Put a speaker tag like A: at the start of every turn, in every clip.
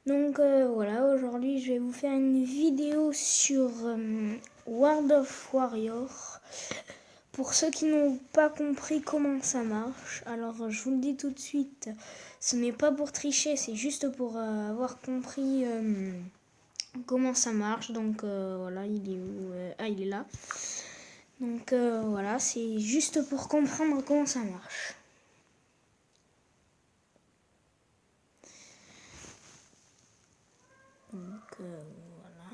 A: Donc voilà, aujourd'hui je vais vous faire une vidéo sur World of Warrior. Pour ceux qui n'ont pas compris comment ça marche, alors je vous le dis tout de suite, ce n'est pas pour tricher, c'est juste pour avoir compris comment ça marche. Donc voilà, il est où il est là. Donc voilà, c'est juste pour comprendre comment ça marche. Donc voilà.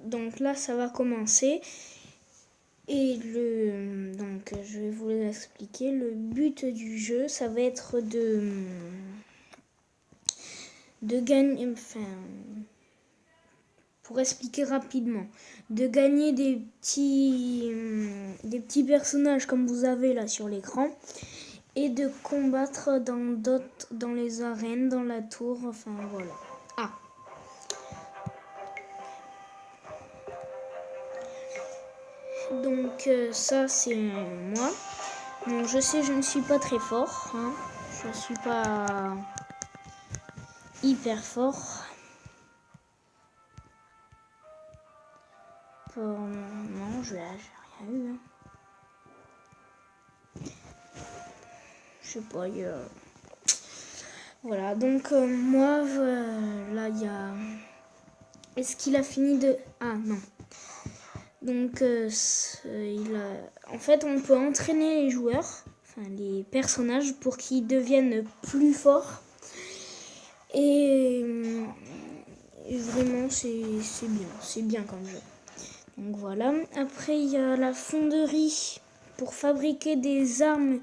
A: Donc là, ça va commencer. Et donc je vais vous expliquer. Le but du jeu, ça va être de gagner, enfin, pour expliquer rapidement, de gagner des petits personnages comme vous avez là sur l'écran et de combattre dans les arènes, dans la tour, enfin voilà. Ah. Donc ça c'est moi. Bon, je sais, je ne suis pas très fort, hein. Je suis pas hyper fort. Non, j'ai rien eu. Hein. Je sais pas, Voilà, donc moi, là, il y a... Est-ce qu'il a fini de... Ah, non. Donc, en fait, on peut entraîner les joueurs, enfin les personnages, pour qu'ils deviennent plus forts. Et vraiment, c'est bien comme jeu. Donc voilà. Après, il y a la fonderie pour fabriquer des armes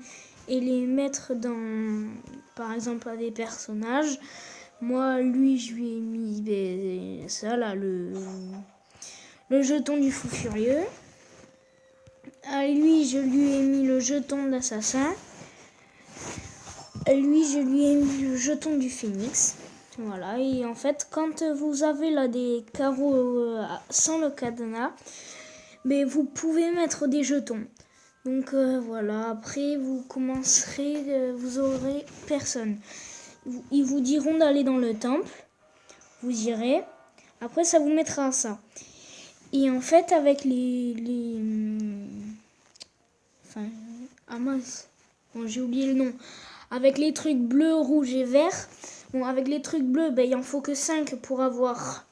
A: et les mettre par exemple, à des personnages. Moi, lui, je lui ai mis ça là, le jeton du fou furieux. À lui, je lui ai mis le jeton de l'assassin. À lui, je lui ai mis le jeton du phénix. Voilà, et en fait, quand vous avez là des carreaux sans le cadenas, mais vous pouvez mettre des jetons. Donc voilà, après vous commencerez, vous aurez personne. Ils vous diront d'aller dans le temple, vous irez. Après ça vous mettra à ça. Et en fait avec enfin, ah mince, bon, j'ai oublié le nom. Avec les trucs bleus, rouges et verts. Bon, avec les trucs bleus, il en faut que 5 pour avoir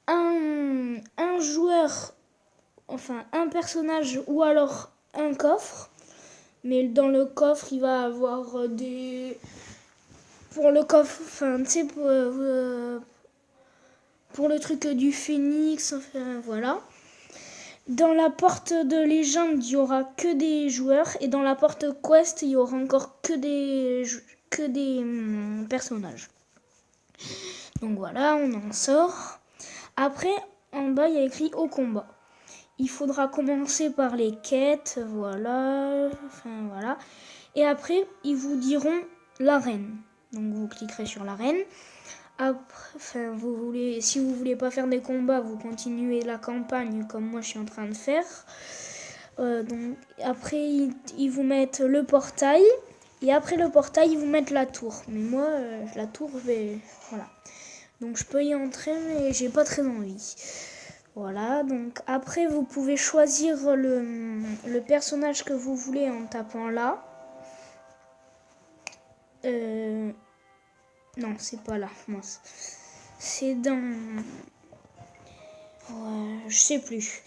A: un joueur, enfin un personnage ou alors un coffre. Mais dans le coffre, il va avoir des... Pour le coffre, enfin, tu sais, pour le truc du phénix, enfin, voilà. Dans la porte de légende, il y aura que des joueurs. Et dans la porte quest, il y aura encore que des personnages. Donc voilà, on en sort. Après, en bas, il y a écrit au combat. Il faudra commencer par les quêtes, voilà. Enfin, voilà. Et après, ils vous diront l'arène. Donc vous cliquerez sur l'arène. Après, enfin, si vous voulez pas faire des combats, vous continuez la campagne comme moi je suis en train de faire. Donc après, ils vous mettent le portail. Et après le portail, ils vous mettent la tour. Mais moi, la tour, voilà. Donc je peux y entrer, mais j'ai pas très envie. Voilà, donc après vous pouvez choisir le personnage que vous voulez en tapant là. Non, c'est pas là. C'est dans... Ouais, je sais plus.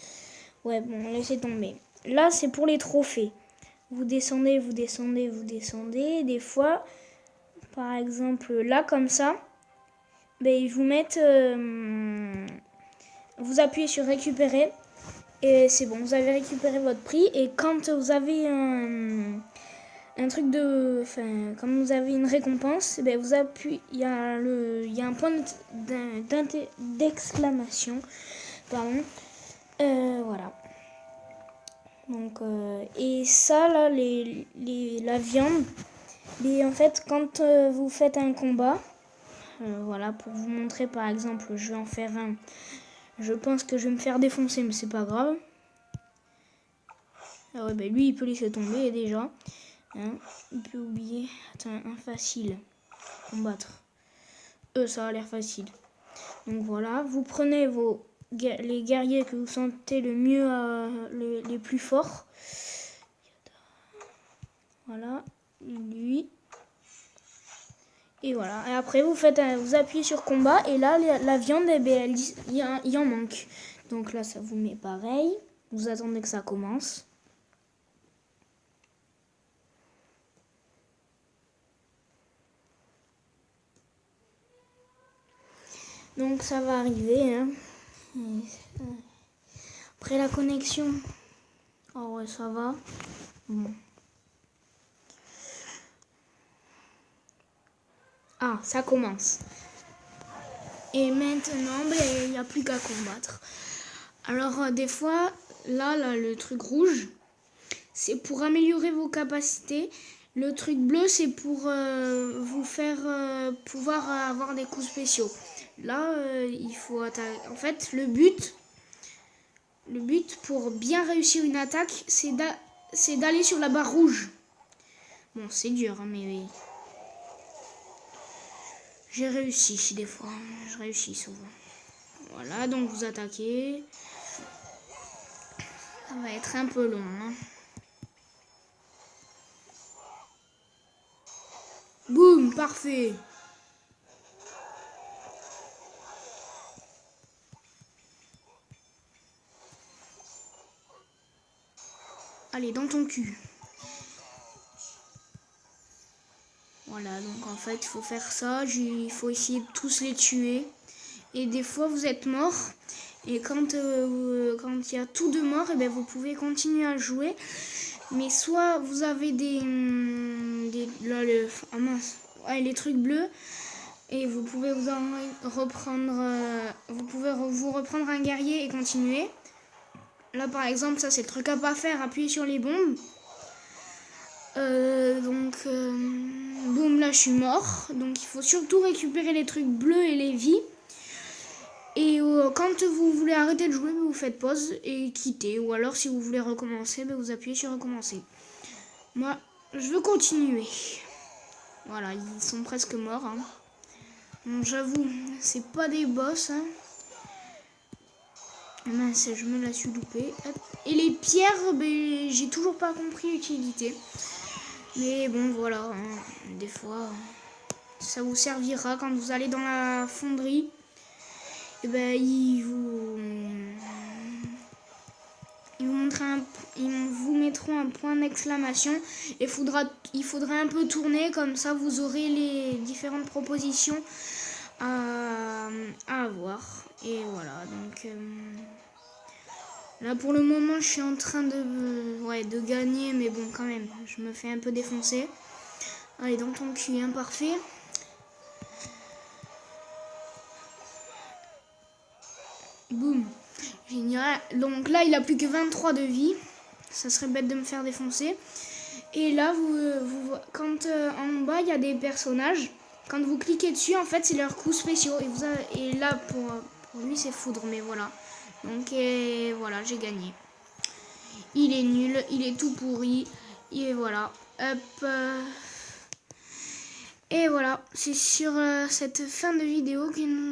A: Ouais, bon, laissez tomber. Là, c'est pour les trophées. Vous descendez, vous descendez, vous descendez. Des fois, par exemple, là, comme ça, ils vous mettent... vous appuyez sur récupérer. Et c'est bon, vous avez récupéré votre prix. Et quand vous avez un truc de... Enfin, comme vous avez une récompense, vous appuyez... Il y a un point d'exclamation. Pardon. Voilà. Donc, et ça, là, la viande, en fait, quand vous faites un combat, voilà, pour vous montrer, par exemple, je vais en faire un. Je pense que je vais me faire défoncer, mais c'est pas grave. Ah ouais, bah lui, il peut laisser tomber déjà. Hein, il peut oublier. Attends, un facile. Combattre. Ça a l'air facile. Donc voilà, vous prenez les guerriers que vous sentez le mieux, les plus forts. Voilà, lui. Et voilà. Et après, vous appuyez sur combat. Et là, la viande, eh bien, il y en manque. Donc là, ça vous met pareil. Vous attendez que ça commence. Donc ça va arriver. Hein. Après la connexion. Oh ouais, ça va. Bon. Ah, ça commence. Et maintenant, il n'y a plus qu'à combattre. Alors, des fois, là, le truc rouge, c'est pour améliorer vos capacités. Le truc bleu, c'est pour vous faire pouvoir avoir des coups spéciaux. Là, il faut attaquer. En fait, le but pour bien réussir une attaque, c'est d'aller sur la barre rouge. Bon, c'est dur, hein, mais oui. J'ai réussi des fois. Je réussis souvent. Voilà, donc vous attaquez. Ça va être un peu long. Hein. Boum, parfait. Allez, dans ton cul. Voilà, donc en fait, il faut faire ça. Il faut essayer de tous les tuer. Et des fois, vous êtes mort. Et quand il y a tout de mort, et bien, vous pouvez continuer à jouer. Mais soit vous avez les trucs bleus. Et vous pouvez vous reprendre un guerrier et continuer. Là, par exemple, ça, c'est le truc à pas faire. Appuyez sur les bombes. Boum, là je suis mort. Donc il faut surtout récupérer les trucs bleus et les vies. Et quand vous voulez arrêter de jouer, vous faites pause et quittez. Ou alors si vous voulez recommencer, vous appuyez sur recommencer. Moi, je veux continuer. Voilà, ils sont presque morts. Hein. Donc j'avoue, c'est pas des boss. Hein. Mince, je me la suis loupée. Et les pierres, j'ai toujours pas compris l'utilité. Mais bon, voilà, hein, des fois, ça vous servira quand vous allez dans la fonderie. Et ils vous mettront un point d'exclamation. Et il faudra un peu tourner, comme ça vous aurez les différentes propositions à avoir. Et voilà, donc... Là, pour le moment, je suis en train de gagner, mais bon, quand même, je me fais un peu défoncer. Allez, dans ton cul, imparfait. Boum. Génial. Donc là, il a plus que 23 de vie. Ça serait bête de me faire défoncer. Et là, quand en bas, il y a des personnages. Quand vous cliquez dessus, en fait, c'est leurs coups spéciaux. Et là, pour lui, c'est foudre, mais voilà. Donc voilà, j'ai gagné. Il est nul, il est tout pourri. Et voilà. Hop. Et voilà, c'est sur cette fin de vidéo que nous...